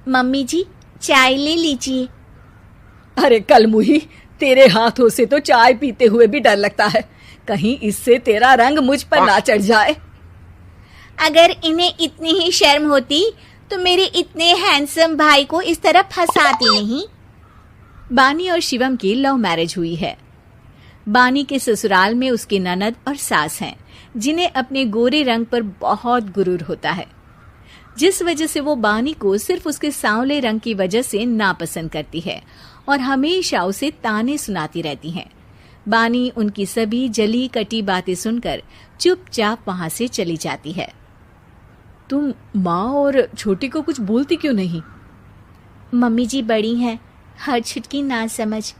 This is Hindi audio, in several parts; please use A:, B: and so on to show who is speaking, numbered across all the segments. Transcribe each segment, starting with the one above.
A: मम्मी जी, चाय ले लीजिए।
B: अरे कलमुही, तेरे हाथों से तो चाय पीते हुए भी डर लगता है, कहीं इससे तेरा रंग मुझ पर ना चढ़ जाए।
A: अगर इन्हें इतनी ही शर्म होती तो मेरे इतने हैंडसम भाई को इस तरह फंसाती नहीं।
C: बानी और शिवम की लव मैरिज हुई है। बानी के ससुराल में उसकी ननद और सास हैं, जिन्हें अपने गोरे रंग पर बहुत गुरूर होता है, जिस वजह से वो बानी को सिर्फ उसके सांवले रंग की वजह से नापसंद करती है और हमेशा उसे ताने सुनाती रहती हैं। बानी उनकी सभी जली कटी बातें सुनकर चुपचाप वहां से चली जाती है।
B: तुम माँ और छोटी को कुछ बोलती क्यों नहीं?
A: मम्मी जी बड़ी हैं, हर छुटकी ना समझ,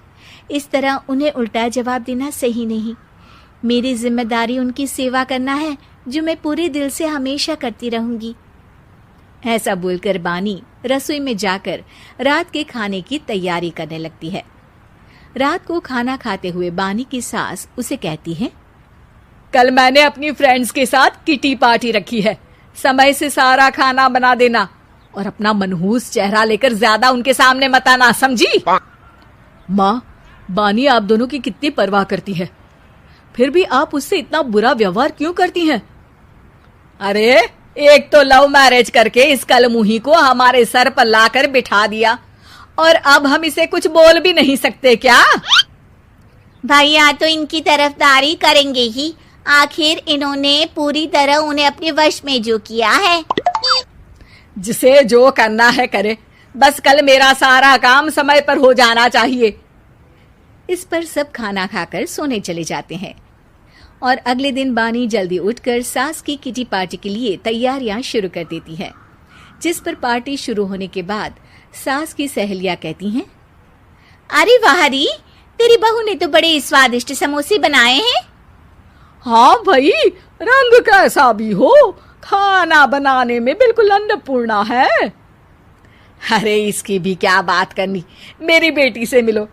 A: इस तरह उन्हें उल्टा जवाब देना सही नहीं। मेरी जिम्मेदारी उनकी सेवा करना है, जो मैं पूरे दिल से हमेशा करती रहूंगी।
C: ऐसा बोलकर बानी रसोई में जाकर रात के खाने की तैयारी करने लगती है। रात को खाना खाते हुए बानी की सास उसे कहती है,
B: कल मैंने अपनी फ्रेंड्स के साथ किटी पार्टी रखी है, समय से सारा खाना बना देना और अपना मनहूस चेहरा लेकर ज्यादा उनके सामने मत आना, समझी? माँ, बानी आप दोनों की कितनी परवाह करती है, फिर भी आप उससे इतना बुरा व्यवहार क्यों करती हैं? अरे एक तो लव मैरिज करके इस कलमुही को हमारे सर पर लाकर बिठा दिया और अब हम इसे कुछ बोल भी नहीं सकते क्या?
A: भैया तो इनकी तरफदारी करेंगे ही, आखिर इन्होंने पूरी तरह उन्हें अपने वश में जो किया है।
B: जिसे जो करना है करे, बस कल मेरा सारा काम समय पर हो जाना चाहिए।
C: इस पर सब खाना खाकर सोने चले जाते हैं और अगले दिन बानी जल्दी उठकर सास की किटी पार्टी के लिए तैयारियां शुरू कर देती है, जिस पर पार्टी शुरू होने के बाद सास की सहेलियां कहती हैं,
A: अरे वाह री, तेरी बहू ने तो बड़े स्वादिष्ट समोसे बनाए हैं।
B: हाँ भाई, रंग कैसा भी हो, खाना बनाने में बिल्कुल अन्नपूर्णा है। अरे इसकी भी क्या बात करनी, मेरी बेटी से मिलो,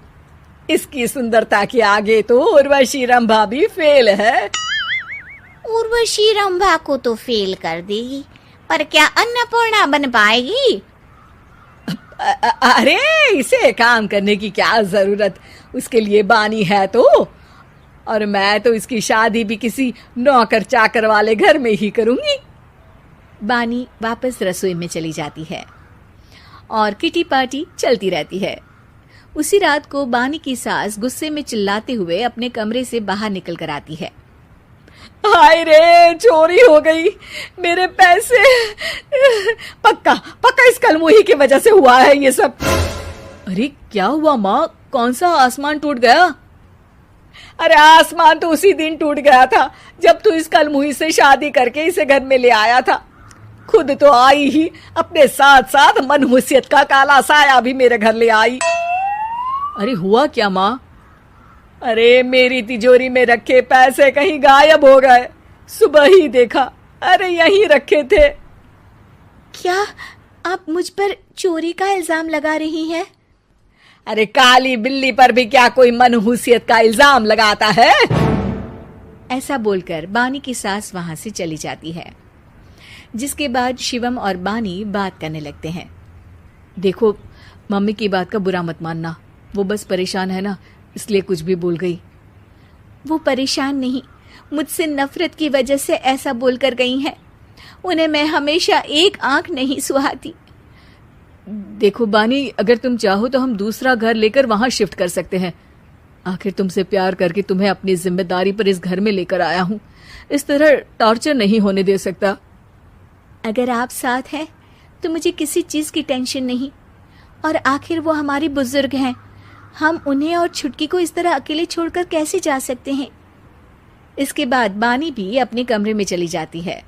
B: इसकी सुंदरता के आगे तो उर्वशी रंभा भी फेल है।
A: उर्वशी रंभा को तो फेल कर देगी, पर क्या अन्नपूर्णा बन पाएगी?
B: अरे इसे काम करने की क्या जरूरत, उसके लिए बानी है तो, और मैं तो इसकी शादी भी किसी नौकर चाकर वाले घर में ही करूंगी।
C: बानी वापस रसोई में चली जाती है और किटी पार्टी चलती रहती है। उसी रात को बानी की सास गुस्से में चिल्लाते हुए अपने कमरे से बाहर निकल कर आती है।
B: हाय रे, चोरी हो गई मेरे पैसे, पक्का पक्का इस कलमुही की वजह से हुआ है ये सब। अरे क्या हुआ माँ, कौन सा आसमान टूट गया? अरे आसमान तो उसी दिन टूट गया था जब तू इस कलमुही से शादी करके इसे घर में ले आया था। खुद तो आई ही, अपने साथ साथ मनहूसियत का काला साया भी मेरे घर ले आई। अरे हुआ क्या माँ? अरे मेरी तिजोरी में रखे पैसे कहीं गायब हो गए, सुबह ही देखा, अरे यहीं रखे थे।
A: क्या आप मुझ पर चोरी का इल्जाम लगा रही हैं?
B: अरे काली बिल्ली पर भी क्या कोई मनहूसियत का इल्जाम लगाता है?
C: ऐसा बोलकर बानी की सास वहां से चली जाती है, जिसके बाद शिवम और बानी बात करने लगते हैं।
B: देखो, मम्मी की बात का बुरा मत मानना, वो बस परेशान है ना, इसलिए कुछ भी बोल गई।
A: वो परेशान नहीं, मुझसे नफरत की वजह से ऐसा बोलकर गई हैं। उन्हें मैं हमेशा एक आंख नहीं सुहाती।
B: देखो बानी, अगर तुम चाहो तो हम दूसरा घर लेकर वहां शिफ्ट कर सकते हैं। आखिर तुमसे प्यार करके तुम्हें अपनी जिम्मेदारी पर इस घर में लेकर आया हूं, इस तरह टॉर्चर नहीं होने दे सकता।
A: अगर आप साथ हैं तो मुझे किसी चीज की टेंशन नहीं, और आखिर वो हमारी बुजुर्ग हैं, हम उन्हें और छुटकी को इस तरह अकेले छोड़कर कैसे जा सकते हैं?
C: इसके बाद बानी भी अपने कमरे में चली जाती है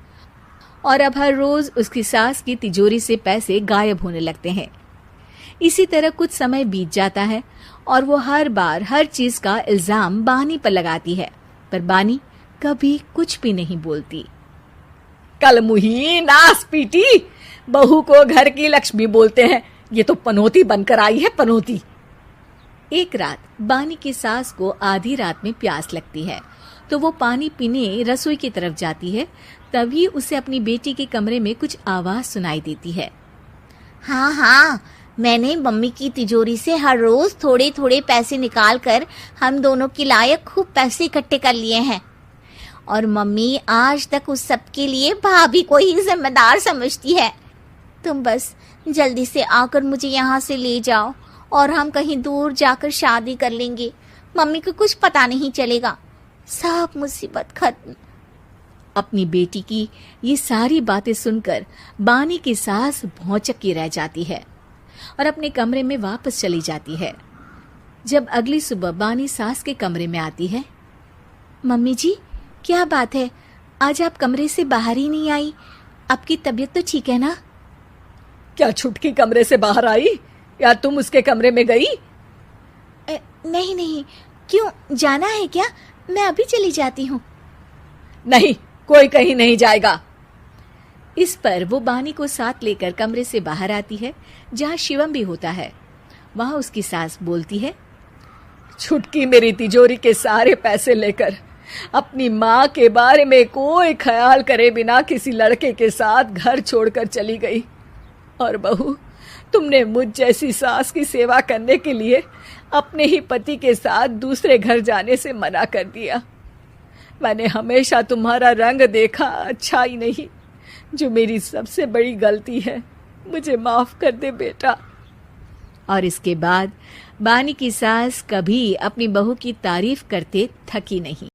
C: और अब हर रोज उसकी सास की तिजोरी से पैसे गायब होने लगते हैं। इसी तरह कुछ समय बीत जाता है और वो हर बार हर चीज का इल्जाम बानी पर लगाती है, पर बानी कभी कुछ भी नहीं बोलती।
B: कलमुही नास पीटी, बहू को घर की लक्ष्मी बोलते हैं, ये तो पनौती बनकर आई है, पनौती।
C: एक रात बानी की सास को आधी रात में प्यास लगती है, तो वो पानी पीने रसोई की तरफ जाती है। तभी उसे अपनी बेटी के कमरे में कुछ आवाज सुनाई देती है।
A: हाँ हाँ, मैंने मम्मी की तिजोरी से हर रोज थोड़े थोड़े पैसे निकाल कर हम दोनों के लायक खूब पैसे इकट्ठे कर लिए हैं। और मम्मी आज तक उस सब के लिए भाभी को ही जिम्मेदार समझती है। तुम बस जल्दी से आकर मुझे यहाँ से ले जाओ और हम कहीं दूर जाकर शादी कर लेंगे। मम्मी को कुछ पता नहीं चलेगा, सब मुसीबत खत्म।
C: अपनी बेटी की ये सारी बातें सुनकर बानी की सास भौंचक्की रह जाती है और अपने कमरे में वापस चली जाती है। जब अगली सुबह बानी सास के कमरे में आती है,
A: मम्मी जी, क्या बात है, आज आप कमरे से बाहर ही नहीं आई? आपकी तबीयत तो ठीक है ना?
B: क्या छुटकी कमरे से बाहर आई या तुम उसके कमरे में गई?
A: नहीं नहीं, क्यों, जाना है क्या? मैं अभी चली जाती हूँ।
B: नहीं, कोई कहीं नहीं जाएगा।
C: इस पर वो बानी को साथ लेकर कमरे से बाहर आती है, जहाँ शिवम भी होता है। वहाँ उसकी सास बोलती है,
B: छुटकी मेरी तिजोरी के सारे पैसे लेकर अपनी माँ के बारे में कोई ख्याल करे बिना किसी लड़के के साथ घर छोड़कर चली गई। और बहू, तुमने मुझ जैसी सास की सेवा करने के लिए अपने ही पति के साथ दूसरे घर जाने से मना कर दिया। मैंने हमेशा तुम्हारा रंग देखा अच्छा ही नहीं, जो मेरी सबसे बड़ी गलती है। मुझे माफ कर दे बेटा।
C: और इसके बाद बानी की सास कभी अपनी बहू की तारीफ करते थकी नहीं।